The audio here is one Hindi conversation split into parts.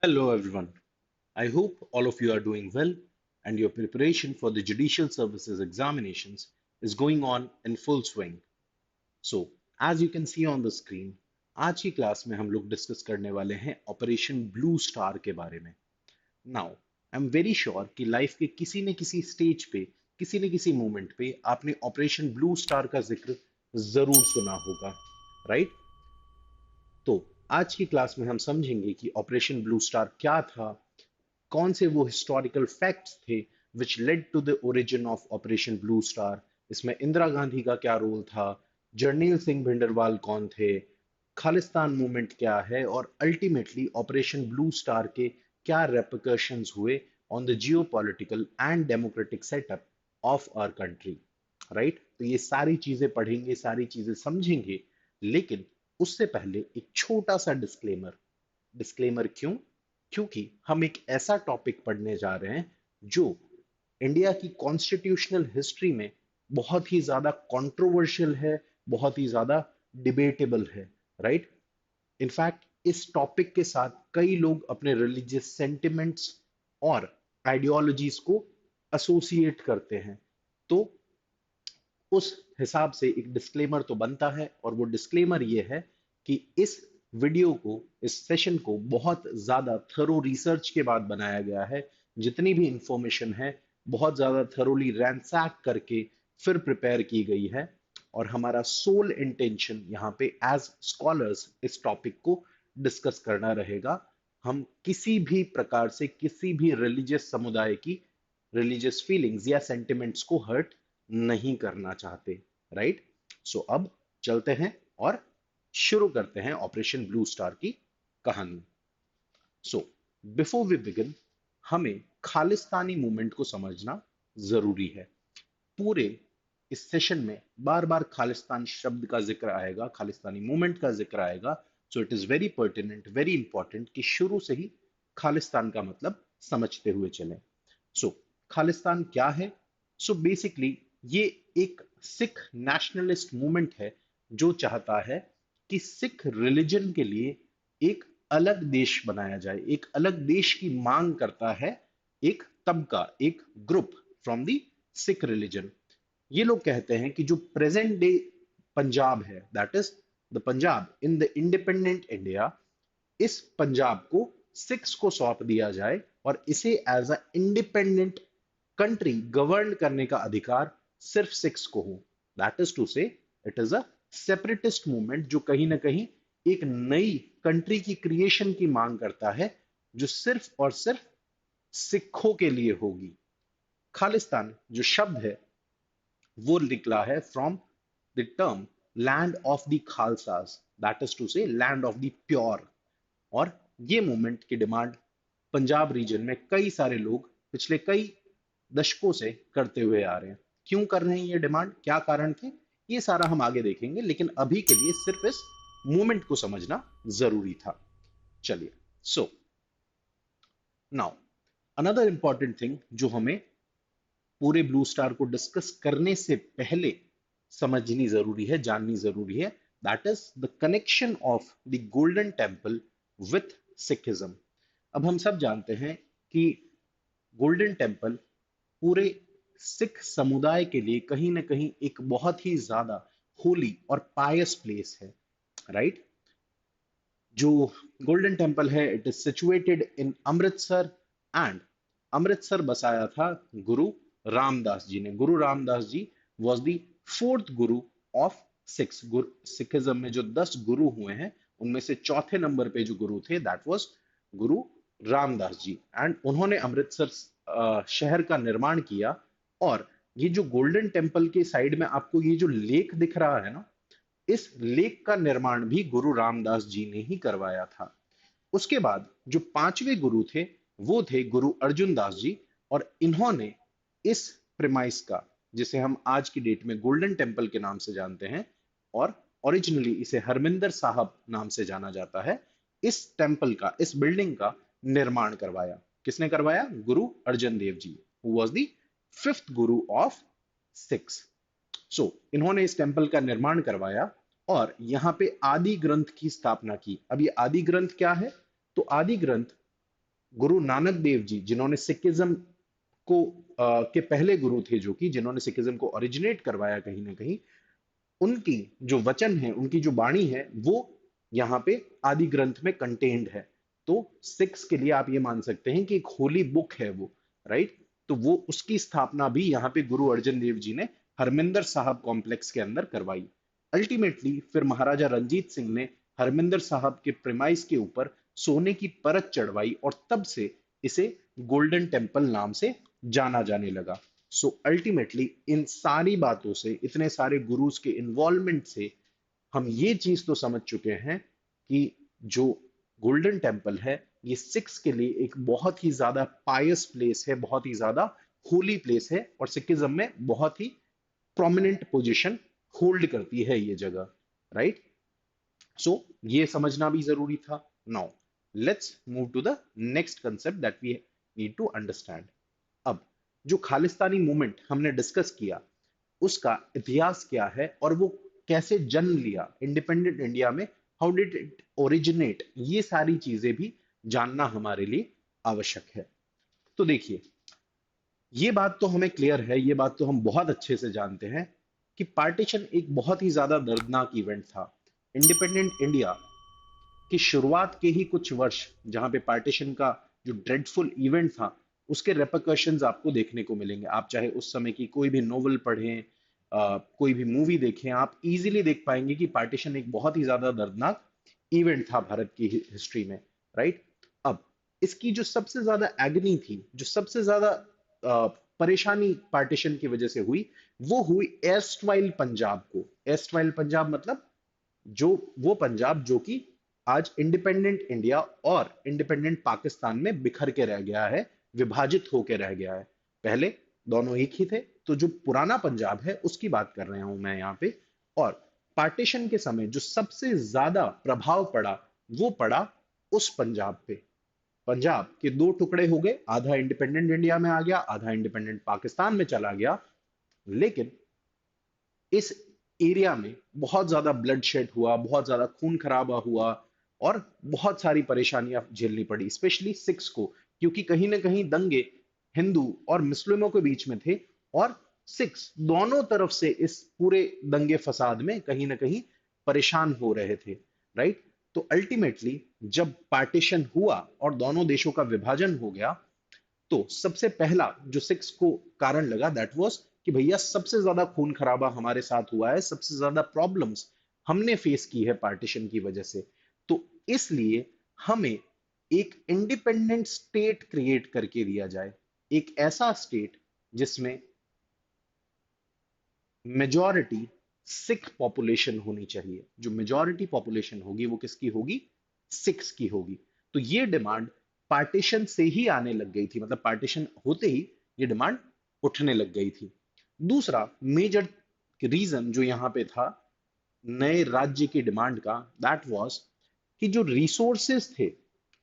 Hello, everyone. I hope all of you are doing well and your preparation for the Judicial Services examinations is going on in full swing. So, as you can see on the screen, आज की क्लास में हम लोग डिस्कस करने वाले हैं ऑपरेशन ब्लू स्टार के बारे में. Now I am very sure कि लाइफ के किसी न किसी स्टेज पे, किसी न किसी मोमेंट पे आपने ऑपरेशन ब्लू स्टार का जिक्र जरूर सुना होगा, राइट? तो आज की क्लास में हम समझेंगे कि ऑपरेशन ब्लू स्टार क्या था, कौन से वो हिस्टोरिकल फैक्ट्स थे which led to the origin of Operation Blue Star, इसमें इंदिरा गांधी का क्या रोल था, जर्नैल सिंह भिंडरवाल कौन थे, खालिस्तान मूवमेंट क्या है और अल्टीमेटली ऑपरेशन ब्लू स्टार के क्या रेपकर्शंस हुए on the geopolitical and democratic setup of our country, right? तो ये सारी चीजें पढ़ेंगे, सारी चीजें समझेंगे, लेकिन उससे पहले एक छोटा सा डिस्क्लेमर. डिस्क्लेमर क्यों? क्योंकि हम एक ऐसा टॉपिक पढ़ने जा रहे हैं जो इंडिया की कॉन्स्टिट्यूशनल हिस्ट्री में बहुत ही ज्यादा कंट्रोवर्शियल है, बहुत ही ज्यादा डिबेटेबल है, राइट? इनफैक्ट इस टॉपिक के साथ कई लोग अपने रिलीजियस सेंटिमेंट्स और आइडियोलॉजीज को एसोसिएट करते हैं. तो उस हिसाब से एक डिस्क्लेमर तो बनता है, और वो डिस्क्लेमर ये है कि इस वीडियो को, इस सेशन को बहुत ज्यादा थरो रिसर्च के बाद बनाया गया है. जितनी भी इंफॉर्मेशन है बहुत ज्यादा थरोली रैंसैक करके फिर प्रिपेयर की गई है, और हमारा सोल इंटेंशन यहाँ पे एज स्कॉलर्स इस टॉपिक को डिस्कस करना रहेगा. हम किसी भी प्रकार से किसी भी रिलीजियस समुदाय की रिलीजियस फीलिंग्स या सेंटिमेंट्स को हर्ट नहीं करना चाहते, राइट? सो अब चलते हैं और शुरू करते हैं ऑपरेशन ब्लू स्टार की कहानी. सो बिफोर वी बिगिन, हमें खालिस्तानी मूवमेंट को समझना जरूरी है. पूरे इस सेशन में बार बार खालिस्तान शब्द का जिक्र आएगा, खालिस्तानी मूवमेंट का जिक्र आएगा. So it is very pertinent, very important कि शुरू से ही खालिस्तान का मतलब समझते हुए चलें. सो खालिस्तान क्या है? सो बेसिकली ये एक सिख नेशनलिस्ट मूवमेंट है जो चाहता है कि सिख रिलीजन के लिए एक अलग देश बनाया जाए, एक अलग देश की मांग करता है एक तबका, एक group from the Sikh religion. ये लोग कहते हैं कि जो प्रेजेंट डे पंजाब है, that is the Punjab in the independent India, इस पंजाब को सिक्स को सौंप दिया जाए और इसे as a independent country govern करने का अधिकार सिर्फ सिक्स को हो. That is to say it is a separatist movement जो कहीं ना कहीं एक नई कंट्री की क्रिएशन की मांग करता है, जो सिर्फ और सिर्फ सिखों के लिए होगी. खालिस्तान जो शब्द है वो निकला है from the term land of the Khalsas, that is to say land of the pure. और ये मूवमेंट की डिमांड पंजाब रीजन में कई सारे लोग पिछले कई दशकों से करते हुए आ रहे हैं. क्यों कर रहे हैं ये डिमांड, क्या कारण थे, ये सारा हम आगे देखेंगे, लेकिन अभी के लिए सिर्फ इस मूवमेंट को समझना जरूरी था. चलिए. So now another important thing जो हमें पूरे ब्लू स्टार को डिस्कस करने से पहले समझनी जरूरी है, जाननी जरूरी है, that is the connection of the Golden temple with Sikhism. अब हम सब जानते हैं कि गोल्डन टेम्पल पूरे सिख समुदाय के लिए कहीं ना कहीं एक बहुत ही ज्यादा होली और पायस प्लेस है, राइट? जो गोल्डन टेम्पल है, it is situated in Amritsar, and Amritsar बसाया था गुरु रामदास जी ने. गुरु Ramdas ji was the fourth Guru of six. Sikhism में जो 10 गुरु हुए हैं उनमें से चौथे नंबर पे जो गुरु थे that was Guru Ramdas ji. And उन्होंने अमृतसर शहर का निर्माण किया. और ये जो गोल्डन टेम्पल के साइड में आपको ये जो लेक दिख रहा है ना, इस लेक का निर्माण भी गुरु रामदास जी ने ही करवाया था. उसके बाद जो पांचवें गुरु थे वो थे गुरु अर्जुन दास जी, और इन्होंने इस प्रेमाइस का, जिसे हम आज की डेट में गोल्डन टेम्पल के नाम से जानते हैं और ओरिजिनली इसे हरमिंदर साहब नाम से जाना जाता है, इस टेम्पल का, इस बिल्डिंग का निर्माण करवाया. किसने करवाया? Guru Arjan Dev ji, who was the fifth Guru of six. सो इन्होंने इस टेम्पल का निर्माण करवाया और यहाँ पे आदि ग्रंथ की स्थापना की. अब ये आदि ग्रंथ क्या है? तो आदि ग्रंथ गुरु नानक देव जी, जिन्होंने सिखिज्म को के पहले गुरु थे, जो कि जिन्होंने सिखिज्म को ओरिजिनेट करवाया कहीं ना कहीं, उनकी जो वचन है, उनकी जो वाणी है, वो यहाँ पे आदि ग्रंथ में कंटेन्ड है। तो सिक्स के लिए आप ये मान सकते हैं कि एक होली बुक है वो, राइट। तो वो उसकी स्थापना भी यहाँ पे गुरु अर्जन देव जी ने हरमिंदर साहब कॉम्प्लेक्स के अंदर करवाई। अल्टीमेटली फिर महाराजा रंजीत सिंह ने हरमिंदर साहब के प्रेमाइस के ऊपर सोने की परत चढ़वाई, और तब से इसे गोल्डन टेम्पल नाम से जाना जाने लगा। सो अल्टीमेटली इन सारी बातों से, इतने सारे गुरुज के इन्वॉल्वमेंट से, हम ये चीज तो समझ चुके हैं कि जो गोल्डन टेम्पल है, ये सिक्स के लिए एक बहुत ही ज्यादा पायस प्लेस है, बहुत ही ज्यादा होली प्लेस है, और सिखिज्म में बहुत ही प्रोमिनेंट पोजीशन होल्ड करती है ये जगह, राइट। सो ये समझना भी जरूरी था। Now let's move to the next concept that we need to understand. अब जो खालिस्तानी मूवमेंट हमने डिस्कस किया, उसका इतिहास क्या है और वो कैसे जन्म लिया इंडिपेंडेंट इंडिया में, हाउ डिड इट ओरिजिनेट, ये सारी चीजें भी जानना हमारे लिए आवश्यक है। तो देखिए, ये बात तो हमें क्लियर है, ये बात तो हम बहुत अच्छे से जानते हैं कि पार्टीशन एक बहुत ही ज्यादा दर्दनाक इवेंट था। इंडिपेंडेंट इंडिया की शुरुआत के ही कुछ वर्ष, जहां पे पार्टीशन का जो ड्रेडफुल इवेंट था, उसके रेपरकशंस आपको देखने को मिलेंगे। आप चाहे उस समय की कोई भी नोवेल पढ़ें, कोई भी मूवी देखें, आप इजीली देख पाएंगे कि पार्टीशन एक बहुत ही ज्यादा दर्दनाक इवेंट था भारत की हिस्ट्री में, राइट। अब इसकी जो सबसे ज्यादा एगनी थी, जो सबसे ज्यादा परेशानी पार्टीशन की वजह से हुई, वो हुई एस्टवाइल पंजाब को। एस्टवाइल पंजाब मतलब जो वो पंजाब जो कि आज इंडिपेंडेंट इंडिया और इंडिपेंडेंट पाकिस्तान में बिखर के रह गया है, विभाजित होकर रह गया है। पहले दोनों एक ही थे। तो जो पुराना पंजाब है उसकी बात कर रहा हूं मैं यहाँ पे। और पार्टीशन के समय जो सबसे ज्यादा प्रभाव पड़ा, वो पड़ा उस पंजाब पे। पंजाब के दो टुकड़े हो गए, आधा इंडिपेंडेंट इंडिया में आ गया, आधा इंडिपेंडेंट पाकिस्तान में चला गया। लेकिन इस एरिया में बहुत ज्यादा ब्लड शेड हुआ, बहुत ज्यादा खून खराबा हुआ, और बहुत सारी परेशानियां झेलनी पड़ी, स्पेशली सिख्स को, क्योंकि कहीं ना कहीं दंगे हिंदू और मुस्लिमों के बीच में थे, और सिख्स दोनों तरफ से इस पूरे दंगे फसाद में कहीं ना कहीं परेशान हो रहे थे, राइट। तो अल्टीमेटली जब पार्टीशन हुआ और दोनों देशों का विभाजन हो गया, तो सबसे पहला जो सिक्स को कारण लगा, दैट वाज कि भैया सबसे ज्यादा खून खराबा हमारे साथ हुआ है, सबसे ज्यादा प्रॉब्लम्स हमने फेस की है पार्टीशन की वजह से। तो इसलिए हमें एक इंडिपेंडेंट स्टेट क्रिएट करके दिया जाए, एक ऐसा स्टेट जिसमें मेजॉरिटी सिख पॉपुलेशन होनी चाहिए। जो मेजॉरिटी पॉपुलेशन होगी वो किसकी होगी? सिख्स की होगी। तो ये डिमांड पार्टीशन से ही आने लग गई थी, मतलब पार्टीशन होते ही ये डिमांड उठने लग गई थी। दूसरा मेजर रीजन जो यहां पे था नए राज्य की डिमांड का, दैट वाज कि जो रिसोर्सेस थे,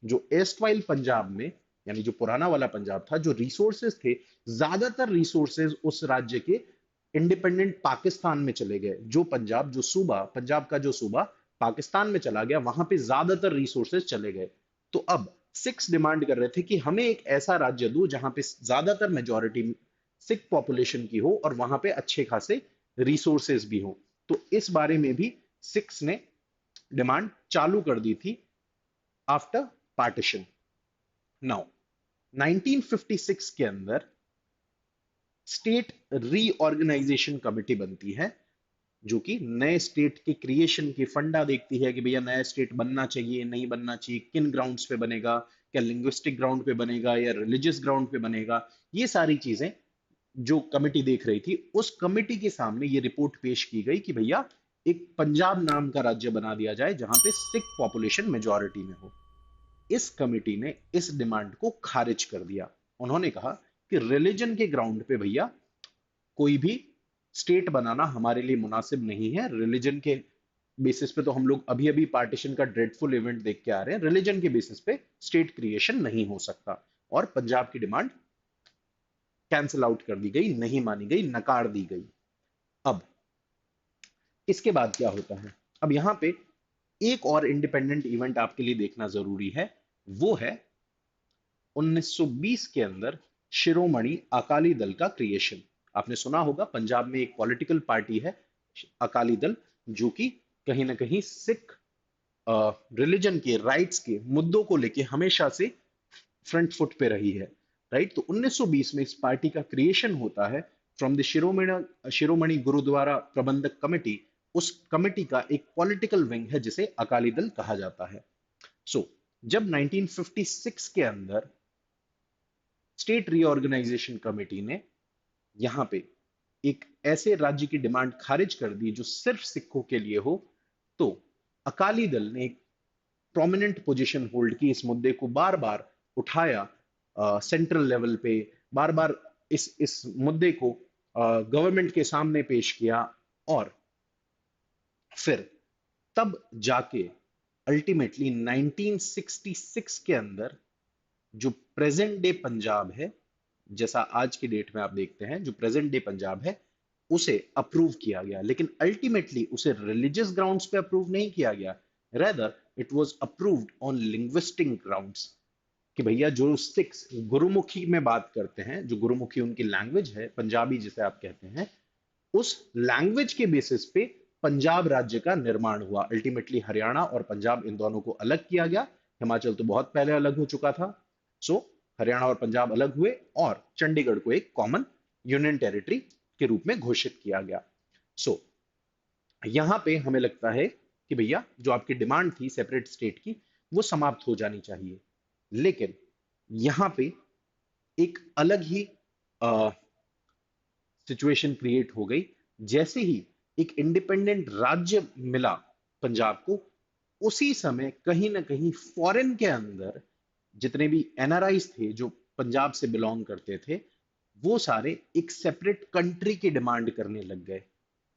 जो एस्टवाइल पंजाब में, यानी जो पुराना वाला पंजाब था, जो रिसोर्सेस थे, ज्यादातर रिसोर्सेस उस राज्य के इंडिपेंडेंट पाकिस्तान में चले गए। जो पंजाब, जो सूबा, पंजाब का जो सूबा पाकिस्तान में चला गया, वहां पे ज्यादातर रिसोर्सेज चले गए। तो अब सिक्स डिमांड कर रहे थे कि हमें एक ऐसा राज्य दो जहां पे ज्यादातर मेजोरिटी सिख पॉपुलेशन की हो, और वहां पे अच्छे खासे रिसोर्सेज भी हो। तो इस बारे में भी सिक्स ने डिमांड चालू कर दी थी आफ्टर पार्टीशन। नाउ 1956 के अंदर स्टेट रीऑर्गेनाइजेशन कमेटी बनती है, जो कि नए स्टेट के क्रिएशन की फंडा देखती है कि भैया नया स्टेट बनना चाहिए, नहीं बनना चाहिए, किन ग्राउंड्स पे बनेगा, क्या लिंग्विस्टिक ग्राउंड पे बनेगा या रिलीजियस ग्राउंड पे बनेगा। ये सारी चीजें जो कमेटी देख रही थी, उस कमेटी के सामने ये रिपोर्ट पेश की गई कि भैया एक पंजाब नाम का राज्य बना दिया जाए जहां पे सिख पॉपुलेशन मेजॉरिटी में हो। इस कमेटी ने इस डिमांड को खारिज कर दिया। उन्होंने कहा कि रिलीजन के ग्राउंड पे भैया कोई भी स्टेट बनाना हमारे लिए मुनासिब नहीं है। रिलीजन के बेसिस पे तो हम लोग अभी अभी पार्टीशन का ड्रेडफुल इवेंट देख के आ रहे हैं, रिलीजन के बेसिस पे स्टेट क्रिएशन नहीं हो सकता। और पंजाब की डिमांड कैंसिल आउट कर दी गई, नहीं मानी गई, नकार दी गई। अब इसके बाद क्या होता है? अब यहां पे एक और इंडिपेंडेंट इवेंट आपके लिए देखना जरूरी है, वो है 1920 के अंदर शिरोमणि अकाली दल का क्रिएशन। आपने सुना होगा पंजाब में एक पॉलिटिकल पार्टी है अकाली दल, जो कि कहीं ना कहीं सिख रिलीजन के राइट्स के मुद्दों को लेके हमेशा से फ्रंट फुट पे रही है। राइट, तो 1920 में इस पार्टी का क्रिएशन होता है फ्रॉम द शिरोमणि गुरुद्वारा प्रबंधक कमेटी। उस कमेटी का एक पॉलिटिकल विंग है जिसे अकाली दल कहा जाता है। सो जब 1956 के अंदर स्टेट रीऑर्गेनाइजेशन कमेटी ने यहां पे एक ऐसे राज्य की डिमांड खारिज कर दी जो सिर्फ सिखों के लिए हो, तो अकाली दल ने एक प्रोमिनेंट पोजीशन होल्ड की, इस मुद्दे को बार बार उठाया सेंट्रल लेवल पे, बार बार इस मुद्दे को गवर्नमेंट के सामने पेश किया, और फिर तब जाके अल्टीमेटली 1966 के अंदर जो प्रेजेंट डे पंजाब है, जैसा आज के डेट में आप देखते हैं जो प्रेजेंट डे पंजाब है, उसे अप्रूव किया गया। लेकिन अल्टीमेटली उसे रिलीजियस ग्राउंड्स पे अप्रूव नहीं किया गया, rather it was approved on linguistic grounds. कि भैया जो सिक्स गुरुमुखी में बात करते हैं, जो गुरुमुखी उनकी लैंग्वेज है, पंजाबी जिसे आप कहते हैं, उस लैंग्वेज के बेसिस पे पंजाब राज्य का निर्माण हुआ। अल्टीमेटली हरियाणा और पंजाब इन दोनों को अलग किया गया। हिमाचल तो बहुत पहले अलग हो चुका था। सो हरियाणा और पंजाब अलग हुए और चंडीगढ़ को एक कॉमन यूनियन टेरिटरी के रूप में घोषित किया गया। सो यहां पे हमें लगता है कि भैया जो आपकी डिमांड थी सेपरेट स्टेट की, वो समाप्त हो जानी चाहिए। लेकिन यहां पे एक अलग ही सिचुएशन क्रिएट हो गई। जैसे ही एक इंडिपेंडेंट राज्य मिला पंजाब को, उसी समय कहीं ना कहीं फॉरेन के अंदर जितने भी एनआरआईज थे जो पंजाब से बिलोंग करते थे, वो सारे एक सेपरेट कंट्री की डिमांड करने लग गए।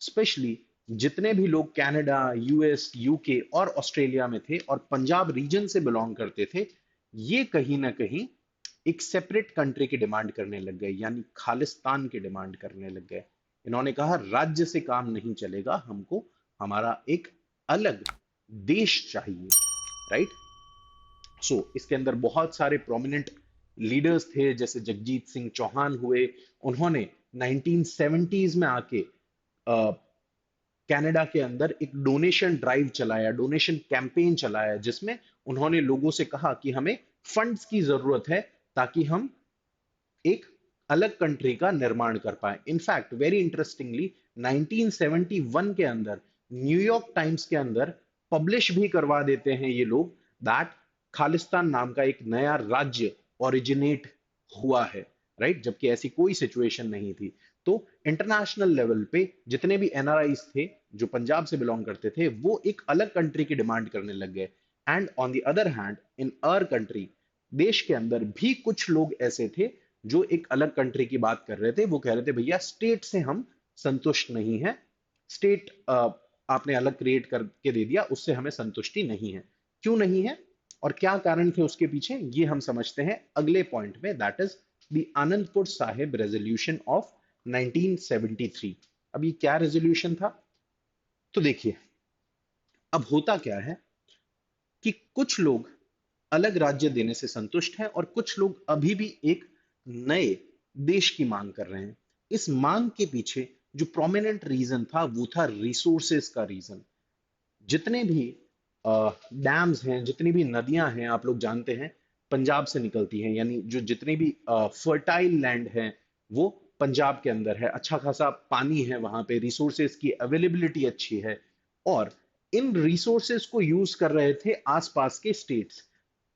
स्पेशली जितने भी लोग कनाडा, यूएस, यूके और ऑस्ट्रेलिया में थे और पंजाब रीजन से बिलोंग करते थे, ये कहीं ना कहीं एक सेपरेट कंट्री की डिमांड करने लग गए, यानी खालिस्तान की डिमांड करने लग गए। इन्होंने कहा राज्य से काम नहीं चलेगा, हमको हमारा एक अलग देश चाहिए। राइट, सो इसके अंदर बहुत सारे प्रोमिनेंट लीडर्स थे, जैसे जगजीत सिंह चौहान हुए। उन्होंने 1970s में आके कनाडा के अंदर एक डोनेशन ड्राइव चलाया, डोनेशन कैंपेन चलाया, जिसमें उन्होंने लोगों से कहा कि हमें फंड्स की जरूरत है ताकि हम एक अलग कंट्री का निर्माण कर पाए। इनफैक्ट वेरी इंटरेस्टिंगली 1971 के अंदर न्यूयॉर्क टाइम्स के अंदर पब्लिश भी करवा देते हैं ये लोग दैट खालिस्तान नाम का एक नया राज्य ओरिजिनेट हुआ है। राइट, जबकि ऐसी कोई सिचुएशन नहीं थी। तो इंटरनेशनल लेवल पे जितने भी एनआरआईज थे जो पंजाब से बिलोंग करते थे, वो एक अलग कंट्री की डिमांड करने लग गए। And on the other hand in our country, देश के अंदर भी कुछ लोग ऐसे थे जो एक अलग कंट्री की बात कर रहे थे। वो कह रहे थे भैया स्टेट से हम संतुष्ट नहीं है, स्टेट आपने अलग क्रिएट करके दे दिया, उससे हमें संतुष्टि नहीं है। क्यों नहीं है और क्या कारण थे उसके पीछे, ये हम समझते हैं अगले पॉइंट में, that is the Anandpur Sahib resolution of 1973। अब ये क्या रेजोल्यूशन था, तो देखिए अब होता क्या है कि कुछ लोग अलग राज्य देने से संतुष्ट हैं और कुछ लोग अभी भी एक नए देश की मांग कर रहे हैं। इस मांग के पीछे जो प्रोमिनेंट रीजन था वो था रिसोर्सेस का रीजन। जितने भी डैम्स हैं, जितनी भी नदियां हैं, आप लोग जानते हैं पंजाब से निकलती हैं, यानी जो जितनी भी फर्टाइल लैंड है वो पंजाब के अंदर है। अच्छा खासा पानी है वहां पे, रिसोर्सेज की अवेलेबिलिटी अच्छी है, और इन रिसोर्सेज को यूज कर रहे थे आसपास के स्टेट्स।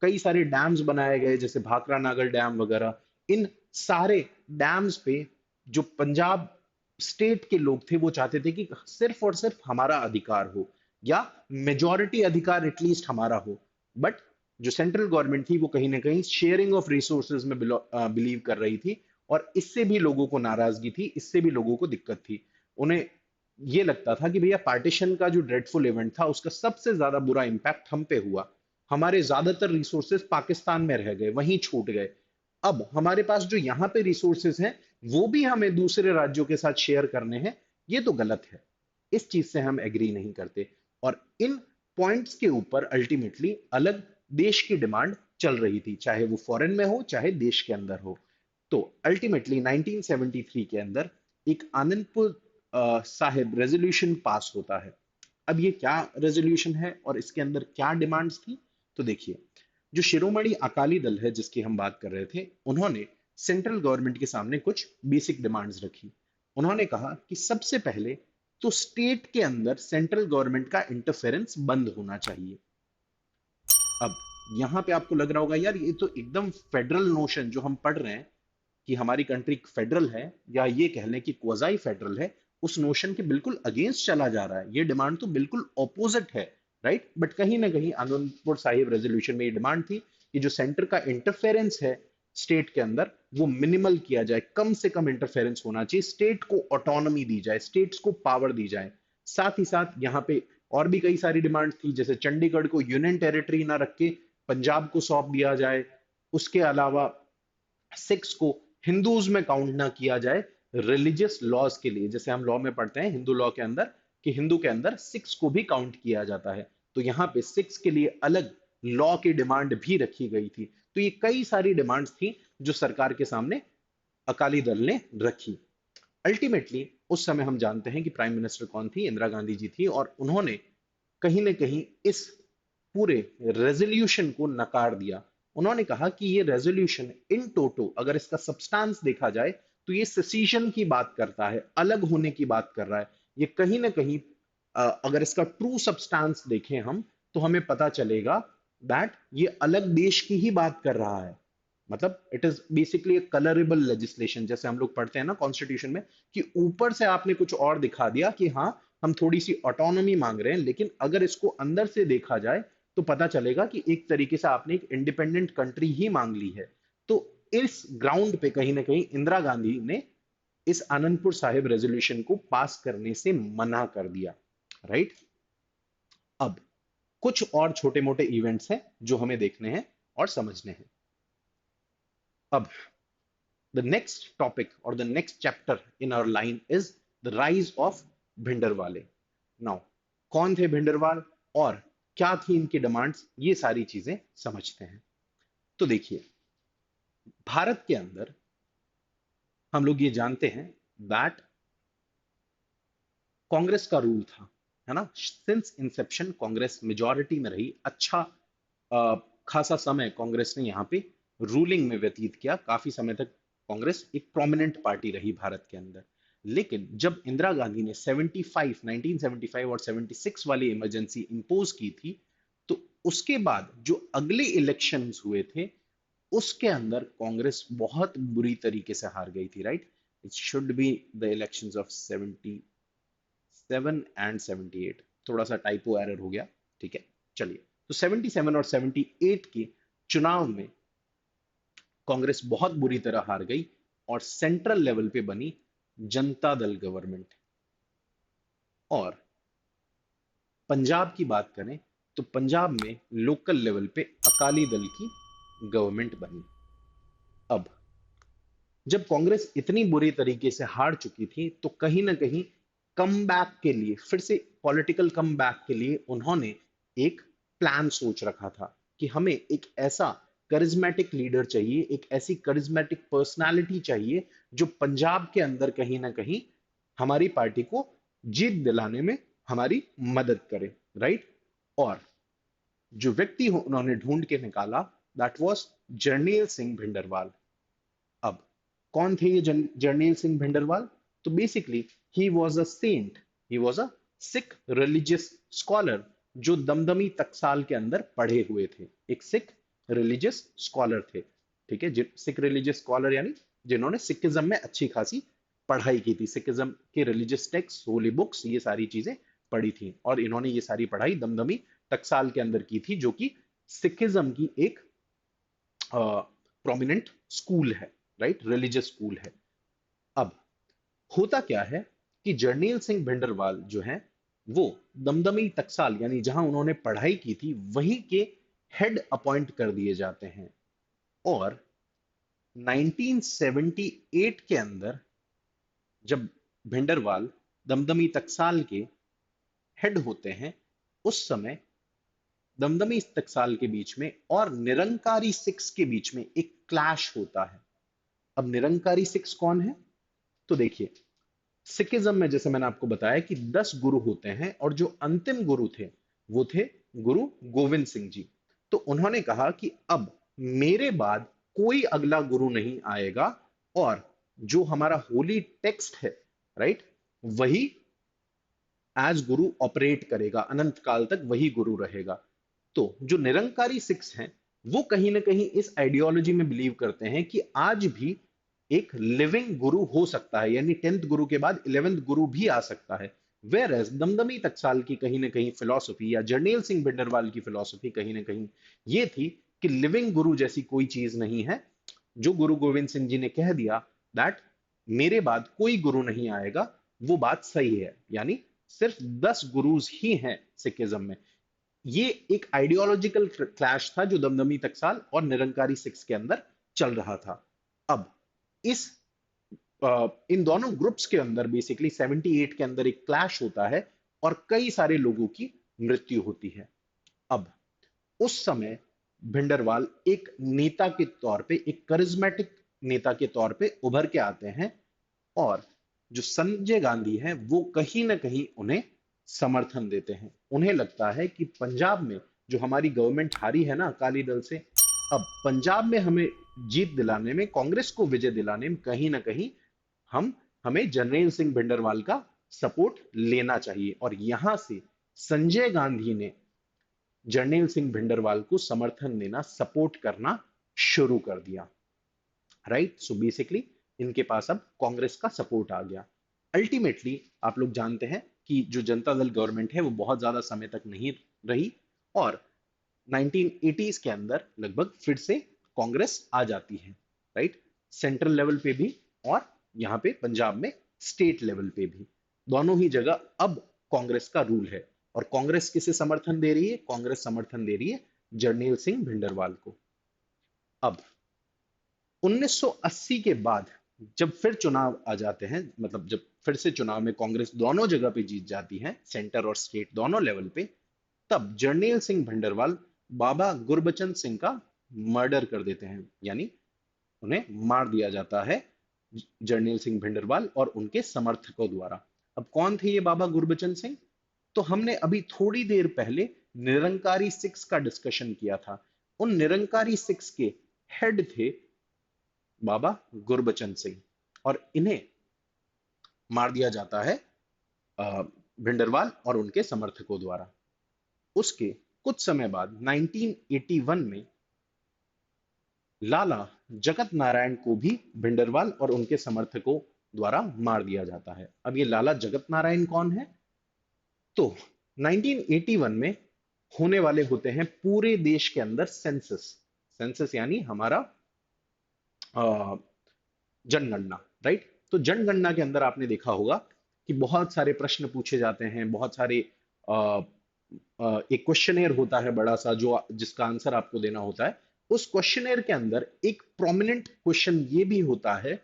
कई सारे डैम्स बनाए गए जैसे भाखड़ा नागल डैम वगैरह। इन सारे डैम्स पे जो पंजाब स्टेट के लोग थे वो चाहते थे कि सिर्फ और सिर्फ हमारा अधिकार हो, या मेजॉरिटी अधिकार एटलीस्ट हमारा हो। बट जो सेंट्रल गवर्नमेंट थी वो कहीं ना कहीं शेयरिंग ऑफ रिसोर्सेज में बिलीव कर रही थी, और इससे भी लोगों को नाराजगी थी, इससे भी लोगों को दिक्कत थी। उन्हें ये लगता था कि भैया पार्टीशन का जो ड्रेडफुल इवेंट था उसका सबसे ज्यादा बुरा इंपैक्ट हम पे हुआ। हमारे ज्यादातर रिसोर्सेज पाकिस्तान में रह गए, वहीं छूट गए। अब हमारे पास जो यहाँ पे रिसोर्सेज हैं वो भी हमें दूसरे राज्यों के साथ शेयर करने हैं, ये तो गलत है। इस चीज से हम एग्री नहीं करते, और इन पॉइंट्स के ऊपर अल्टीमेटली अलग देश की डिमांड चल रही थी, चाहे वो फॉरेन में हो चाहे देश के अंदर हो। तो अल्टीमेटली 1973 के अंदर एक आनंदपुर साहिब रेजोल्यूशन पास होता है। अब ये क्या रेजोल्यूशन है और इसके अंदर क्या डिमांड्स थी? तो देखिए, जो शिरोमणि अकाली दल है जिसकी हम बात कर रहे थे, उन्होंने सेंट्रल गवर्नमेंट के सामने कुछ बेसिक डिमांड्स रखी। उन्होंने कहा कि सबसे पहले तो स्टेट के अंदर सेंट्रल गवर्नमेंट का इंटरफेरेंस बंद होना चाहिए। अब यहां पे आपको लग रहा होगा यार ये तो एकदम फेडरल नोशन जो हम पढ़ रहे हैं कि हमारी कंट्री फेडरल है, या ये कह लें कि क्वाजाई फेडरल है, उस नोशन के बिल्कुल अगेंस्ट चला जा रहा है। ये डिमांड तो बिल्कुल ऑपोजिट है, राइट? बट कहीं ना कहीं आनंदपुर साहिब रेजोल्यूशन में ये डिमांड थी कि जो सेंटर का इंटरफेरेंस है स्टेट के अंदर वो मिनिमल किया जाए, कम से कम इंटरफेरेंस होना चाहिए, स्टेट को ऑटोनॉमी दी जाए, स्टेट्स को पावर दी जाए। साथ ही साथ यहाँ पे और भी कई सारी डिमांड थी, जैसे चंडीगढ़ को यूनियन टेरिटरी ना रख के पंजाब को सौंप दिया जाए। उसके अलावा सिक्स को हिंदूज में काउंट ना किया जाए रिलीजियस लॉज के लिए, जैसे हम लॉ में पढ़ते हैं हिंदू लॉ के अंदर कि हिंदू के अंदर सिक्स को भी काउंट किया जाता है। तो यहाँ पे सिक्स के लिए अलग लॉ की डिमांड भी रखी गई थी। तो ये कई सारी डिमांड्स थी जो सरकार के सामने अकाली दल ने रखी। अल्टीमेटली उस समय हम जानते हैं कि प्राइम मिनिस्टर कौन थी, इंदिरा गांधी जी थी, और उन्होंने कहीं ना कहीं इस पूरे रेजोल्यूशन को नकार दिया। उन्होंने कहा कि ये रेजोल्यूशन इन टोटो अगर इसका सब्सटेंस देखा जाए तो ये सेसीशन की बात करता है, अलग होने की बात कर रहा है। ये कहीं ना कहीं अगर इसका ट्रू सब्सटेंस देखें हम तो हमें पता चलेगा दैट ये अलग देश की ही बात कर रहा है। मतलब it is basically colourable legislation, जैसे हम लोग पढ़ते हैं ना कॉन्स्टिट्यूशन में कि ऊपर से आपने कुछ और दिखा दिया कि हाँ हम थोड़ी सी ऑटोनॉमी मांग रहे हैं, लेकिन अगर इसको अंदर से देखा जाए तो पता चलेगा कि एक तरीके से आपने एक इंडिपेंडेंट कंट्री ही मांग ली है। तो इस ग्राउंड पे कहीं ना कहीं इंदिरा गांधी ने इस आनंदपुर साहिब रेजोल्यूशन को पास करने से मना कर दिया, राइट? अब कुछ और छोटे मोटे इवेंट्स हैं जो हमें देखने हैं और समझने हैं। अब the next topic or the next chapter in our line is the rise of Bhindranwale. Now कौन थे भिंडरवाल और क्या थी इनकी डिमांड्स, ये सारी चीजें समझते हैं। तो देखिए, भारत के अंदर हम लोग ये जानते हैं दैट कांग्रेस का रूल था, है ना? सिंस इंसेप्शन कांग्रेस मेजॉरिटी में रही, अच्छा खासा समय कांग्रेस ने यहाँ पे रूलिंग में व्यतीत किया, काफी समय तक कांग्रेस एक प्रोमिनेंट पार्टी रही भारत के अंदर। लेकिन जब इंदिरा गांधी ने 1975 और 76 वाली इमरजेंसी इंपोज की थी, तो उसके बाद जो अगले इलेक्शंस हुए थे उसके अंदर कांग्रेस बहुत बुरी तरीके से हार गई थी, right? It should be the elections of 77 and 78, थोड़ा सा टाइपो एरर हो गया, ठीक है, चलिए। तो 77 और 78 के चुनाव में कांग्रेस बहुत बुरी तरह हार गई और सेंट्रल लेवल पे बनी जनता दल गवर्नमेंट। और पंजाब की बात करें तो पंजाब में लोकल लेवल पे अकाली दल की गवर्नमेंट बनी। अब जब कांग्रेस इतनी बुरी तरीके से हार चुकी थी तो कहीं ना कहीं कम बैक के लिए, फिर से पॉलिटिकल कम बैक के लिए उन्होंने एक प्लान सोच रखा था कि हमें एक ऐसा करिज्मेटिक लीडर चाहिए, एक ऐसी करिज्मेटिक पर्सनालिटी चाहिए जो पंजाब के अंदर कहीं ना कहीं हमारी पार्टी को जीत दिलाने में हमारी मदद करे, राइट? और जो व्यक्ति उन्होंने ढूंढ के निकाला दैट वाज जर्नैल सिंह भिंडरवाल। अब कौन थे ये जर्नैल सिंह भिंडरवाल? तो basically he was a saint, he was a Sikh religious scholar जो दमदमी टकसाल के अंदर पढ़े हुए थे, एक सिख रिलीजियस स्कॉलर थे, ठीक है? सिख रिलीजियस स्कॉलर यानी जिन्होंने सिखिज्म में अच्छी खासी पढ़ाई की थी, सिखिज्म के रिलीजियस टेक्स्ट, होली बुक्स, ये सारी चीजें पढ़ी थी, और इन्होंने ये सारी पढ़ाई दमदमी टकसाल के अंदर की थी जो कि सिखिज्म की एक प्रोमिनेंट स्कूल है, राइट? रिलीजियस स्कूल है। अब होता क्या है कि जर्नैल सिंह भिंडरवाल जो है वो दमदमी टकसाल यानी जहां उन्होंने पढ़ाई की थी वहीं के हेड अपॉइंट कर दिए जाते हैं। और 1978 के अंदर जब भिंडरवाल दमदमी टकसाल के हेड होते हैं, उस समय दमदमी टकसाल के बीच में और निरंकारी सिक्स के बीच में एक क्लैश होता है। अब निरंकारी सिक्स कौन है? तो देखिए, सिखिज्म में जैसे मैंने आपको बताया कि 10 गुरु होते हैं और जो अंतिम गुरु थे वो थे गुरु गोविंद सिंह जी। तो उन्होंने कहा कि अब मेरे बाद कोई अगला गुरु नहीं आएगा और जो हमारा होली टेक्स्ट है, राइट, वही एज गुरु ऑपरेट करेगा, अनंत काल तक वही गुरु रहेगा। तो जो निरंकारी सिक्स हैं वो कहीं ना कहीं इस आइडियोलॉजी में बिलीव करते हैं कि आज भी एक लिविंग गुरु हो सकता है, यानी 10th गुरु के बाद 11th गुरु भी आ सकता है। वेर एज दमदमी टकसाल की कहीं ना कहीं फिलॉसफी या जरनैल सिंह भिंडरवाल की फिलॉसफी कहीं ना कहीं ये थी कि लिविंग गुरु जैसी कोई चीज नहीं है। जो गुरु गोविंद सिंह जी ने कह दिया दैट मेरे बाद कोई गुरु नहीं आएगा, वो बात सही है, यानी सिर्फ 10 गुरुज ही हैं सिखिज्म में। ये एक आइडियोलॉजिकल क्लैश था जो दमदमी टकसाल और निरंकारी सिक्स के अंदर चल रहा था। अब इस इन दोनों ग्रुप्स के अंदर बेसिकली 78 के अंदर एक क्लैश होता है और कई सारे लोगों की मृत्यु होती है। अब उस समय भिंडरवाल एक नेता के तौर पे, एक करिज्मेटिक नेता के तौर पे उभर के आते हैं और जो संजय गांधी हैं वो कहीं ना कहीं उन्हें समर्थन देते हैं। उन्हें लगता है कि पंजाब में जो हमारी गवर्नमेंट हारी है ना अकाली दल से, अब पंजाब में हमें जीत दिलाने में, कांग्रेस को विजय दिलाने में कहीं ना कहीं हम हमें जरनैल सिंह भिंडरवाल का सपोर्ट लेना चाहिए। और यहां से संजय गांधी ने जरनैल सिंह भिंडरवाल को समर्थन देना, सपोर्ट करना शुरू कर दिया, राइट। सो बेसिकली इनके पास अब कांग्रेस का सपोर्ट आ गया। अल्टीमेटली आप लोग जानते हैं कि जो जनता दल गवर्नमेंट है वो बहुत ज्यादा समय तक नहीं रही और 1980s के अंदर लगभग फिर से कांग्रेस आ जाती है, राइट, सेंट्रल लेवल पे भी और यहाँ पे पंजाब में स्टेट लेवल पे भी, दोनों ही जगह अब कांग्रेस का रूल है। और कांग्रेस किसे समर्थन दे रही है? कांग्रेस समर्थन दे रही है जरनैल सिंह भिंडरवाल को। अब 1980 के बाद जब फिर चुनाव आ जाते हैं, मतलब जब फिर से चुनाव में कांग्रेस दोनों जगह पे जीत जाती है, सेंटर और स्टेट दोनों लेवल पे, तब जरनैल सिंह भिंडरवाल बाबा गुरबचन सिंह का मर्डर कर देते हैं, यानी उन्हें मार दिया जाता है जरनैल सिंह भिंडरवाल और उनके समर्थकों द्वारा। अब कौन थे ये बाबा गुरबचन सिंह? तो हमने अभी थोड़ी देर पहले निरंकारी सिक्स का डिस्कशन किया था। उन निरंकारी सिक्स के हेड थे बाबा गुरबचन सिंह और इन्हें मार दिया जाता है भिंडरवाल और उनके समर्थकों द्वारा। उसके कुछ समय बाद 1981 में लाला जगत नारायण को भी भिंडरवाल और उनके समर्थकों द्वारा मार दिया जाता है। अब ये लाला जगत नारायण कौन है? तो 1981 में होने वाले होते हैं पूरे देश के अंदर सेंसस। सेंसस यानी हमारा जनगणना, राइट। तो जनगणना के अंदर आपने देखा होगा कि बहुत सारे प्रश्न पूछे जाते हैं, बहुत सारे एक क्वेश्चनेयर होता है बड़ा सा जो जिसका आंसर आपको देना होता है। उस क्वेश्चनेयर के अंदर एक प्रोमिनेंट क्वेश्चन ये भी होता है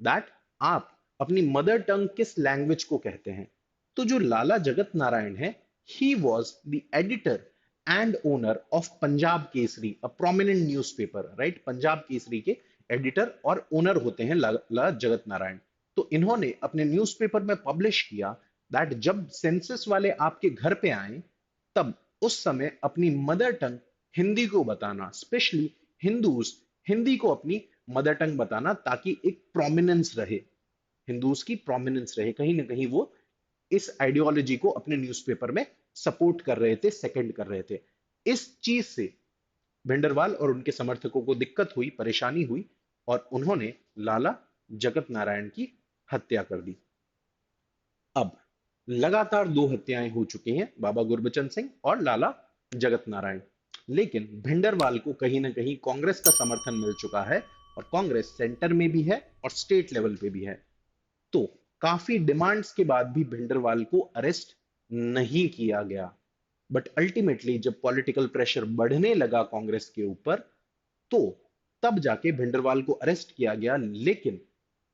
दैट आप अपनी मदर टंग किस लैंग्वेज को कहते हैं। तो जो लाला जगत नारायण है, he was the editor and owner of Punjab Kesari, a prominent newspaper, right. Punjab Kesari के एडिटर और ओनर होते हैं लाला जगत नारायण। तो इन्होंने अपने न्यूज़पेपर में पब्लिश किया दैट जब सेंसस वाले आपके घर पे आए तब उस समय अपनी मदर टंग हिंदी को बताना, स्पेशली हिंदूज हिंदी को अपनी मदर टंग बताना, ताकि एक प्रोमिनेंस रहे, हिंदूज की प्रोमिनेंस रहे। कहीं ना कहीं वो इस आइडियोलॉजी को अपने न्यूज़पेपर में सपोर्ट कर रहे थे, सेकंड कर रहे थे। इस चीज से भिंडरवाल और उनके समर्थकों को दिक्कत हुई, परेशानी हुई और उन्होंने लाला जगत नारायण की हत्या कर दी। अब लगातार दो हत्याएं हो चुकी हैं, बाबा गुरबचन सिंह और लाला जगत नारायण। लेकिन भिंडरवाल को कहीं ना कहीं कांग्रेस का समर्थन मिल चुका है और कांग्रेस सेंटर में भी है और स्टेट लेवल पे भी है। तो काफी डिमांड्स के बाद भी भिंडरवाल को अरेस्ट नहीं किया गया। बट अल्टीमेटली जब पॉलिटिकल प्रेशर बढ़ने लगा कांग्रेस के ऊपर, तो तब जाके भिंडरवाल को अरेस्ट किया गया। लेकिन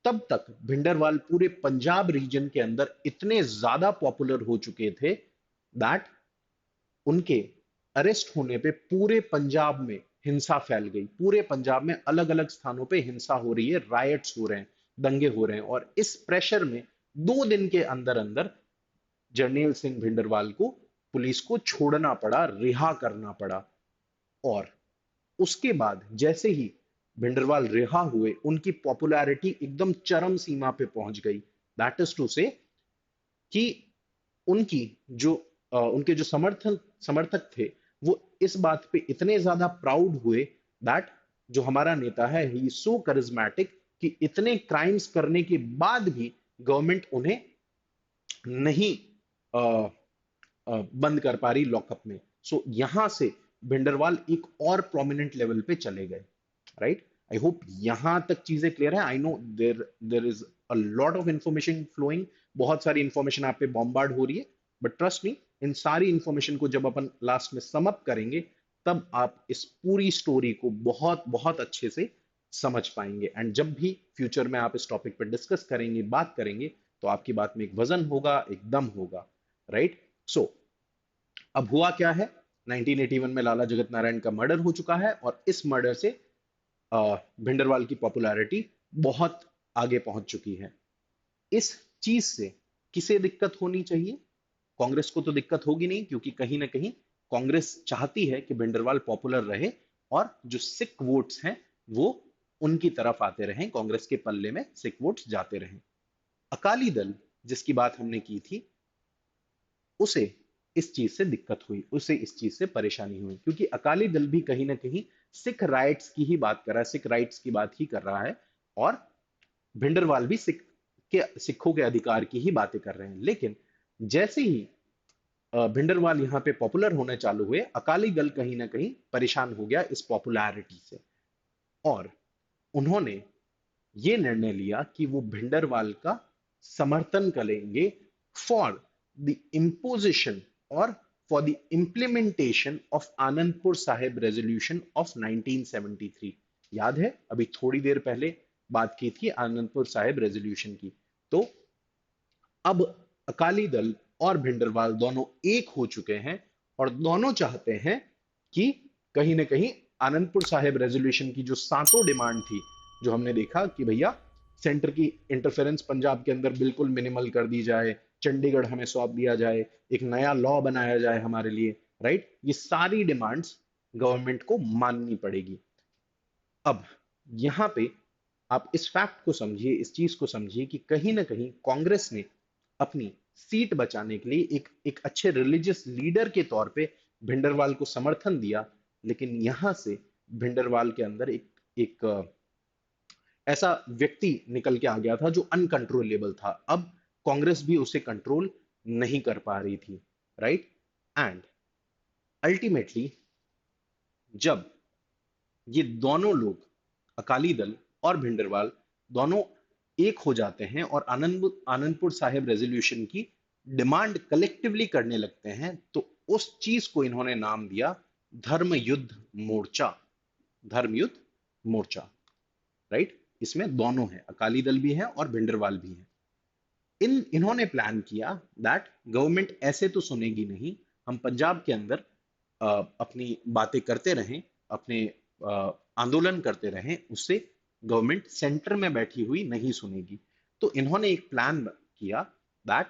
तब तक भिंडरवाल पूरे पंजाब रीजन के अंदर इतने ज्यादा पॉपुलर हो चुके थे दैट उनके अरेस्ट होने पे पूरे पंजाब में हिंसा फैल गई। पूरे पंजाब में अलग अलग स्थानों पे हिंसा हो रही है, रायट्स हो रहे हैं, दंगे हो रहे हैं, और इस प्रेशर में 2 दिन के अंदर अंदर जर्नैल सिंह भिंडरवाल को पुलिस को छोड़ना पड़ा, रिहा करना पड़ा। और उसके बाद जैसे ही भिंडरवाल रिहा हुए, उनकी पॉपुलैरिटी एकदम चरम सीमा पे पहुंच गई। दैट इज टू से कि उनकी जो उनके जो समर्थक थे, वो इस बात पे इतने ज्यादा प्राउड हुए दैट जो हमारा नेता है, ही सो करिज्मेटिक, कि इतने क्राइम्स करने के बाद भी गवर्नमेंट उन्हें नहीं अ, बंद कर पा रही लॉकअप में। सो यहां से भिंडरवाल एक और प्रोमिनेंट लेवल पे चले गए। राइट। आई होप यहां तक चीजें क्लियर है। I know there there is a lot of information flowing, बहुत सारी इंफॉर्मेशन आप पे बॉम्बार्ड हो रही है, बट ट्रस्ट मी, इन सारी इंफॉर्मेशन को जब अपन लास्ट में सम अप करेंगे, तब आप इस पूरी स्टोरी को बहुत बहुत अच्छे से समझ पाएंगे। एंड जब भी फ्यूचर में आप इस टॉपिक पर डिस्कस करेंगे, बात करेंगे, तो आपकी बात में एक वजन होगा, एक दम होगा। राइट। सो अब हुआ क्या है, 1981 में लाला जगत नारायण का मर्डर हो चुका है, और इस मर्डर से भिंडरवाल की पॉपुलैरिटी बहुत आगे पहुंच चुकी है। इस चीज से किसे दिक्कत होनी चाहिए? कांग्रेस को तो दिक्कत होगी नहीं, क्योंकि कहीं ना कहीं कांग्रेस चाहती है कि भिंडरवाल पॉपुलर रहे, और जो सिख वोट्स हैं वो उनकी तरफ आते रहें, कांग्रेस के पल्ले में सिख वोट्स जाते रहें। अकाली दल, जिसकी बात हमने की थी, उसे इस चीज से दिक्कत हुई, उसे इस चीज से परेशानी हुई, क्योंकि अकाली दल भी कहीं ना कहीं सिख राइट्स की ही बात कर रहा है, सिख राइट्स की बात ही कर रहा है, और भिंडरवाल भी सिखों के अधिकार की ही बातें कर रहे हैं। लेकिन जैसे ही भिंडरवाल यहाँ पे पॉपुलर होने चालू हुए, अकाली दल कहीं ना कहीं परेशान हो गया इस पॉपुलैरिटी से, और उन्होंने ये निर्णय लिया कि वो भिंडरवाल का समर्थन करेंगे फॉर द इम्पोजिशन और for the implementation of Anandpur Sahib resolution of 1973। याद है, अभी थोड़ी देर पहले बात की थी आनंदपुर साहिब रेजोल्यूशन की। तो अब अकाली दल और भिंडरवाल दोनों एक हो चुके हैं, और दोनों चाहते हैं कि कहीं ना कहीं आनंदपुर साहिब रेजोल्यूशन की जो सातों डिमांड थी, जो हमने देखा कि भैया सेंटर की इंटरफेरेंस पंजाब के अंदर बिल्कुल मिनिमल कर दी जाए, चंडीगढ़ हमें सौंप दिया जाए, एक नया लॉ बनाया जाए हमारे लिए, राइट, ये सारी डिमांड्स गवर्नमेंट को माननी पड़ेगी। अब यहां पे आप इस फैक्ट को समझिए, इस चीज को समझिए कि कहीं ना कहीं कांग्रेस ने अपनी सीट बचाने के लिए एक अच्छे रिलीजियस लीडर के तौर पे भिंडरवाल को समर्थन दिया। लेकिन यहां से भिंडरवाल के अंदर एक ऐसा व्यक्ति निकल के आ गया था जो अनकंट्रोलेबल था। अब कांग्रेस भी उसे कंट्रोल नहीं कर पा रही थी। राइट। एंड अल्टीमेटली जब ये दोनों लोग, अकाली दल और भिंडरवाल, दोनों एक हो जाते हैं और आनंदपुर साहिब रेजोल्यूशन की डिमांड कलेक्टिवली करने लगते हैं, तो उस चीज को इन्होंने नाम दिया धर्म युद्ध मोर्चा। धर्म युद्ध मोर्चा। राइट। इसमें दोनों हैं, अकाली दल भी है और भिंडरवाल भी है। इन्होंने प्लान किया दैट गवर्नमेंट ऐसे तो सुनेगी नहीं, हम पंजाब के अंदर अपनी बातें करते रहें, अपने आंदोलन करते रहें, उससे गवर्नमेंट सेंटर में बैठी हुई नहीं सुनेगी। तो इन्होंने एक प्लान किया दैट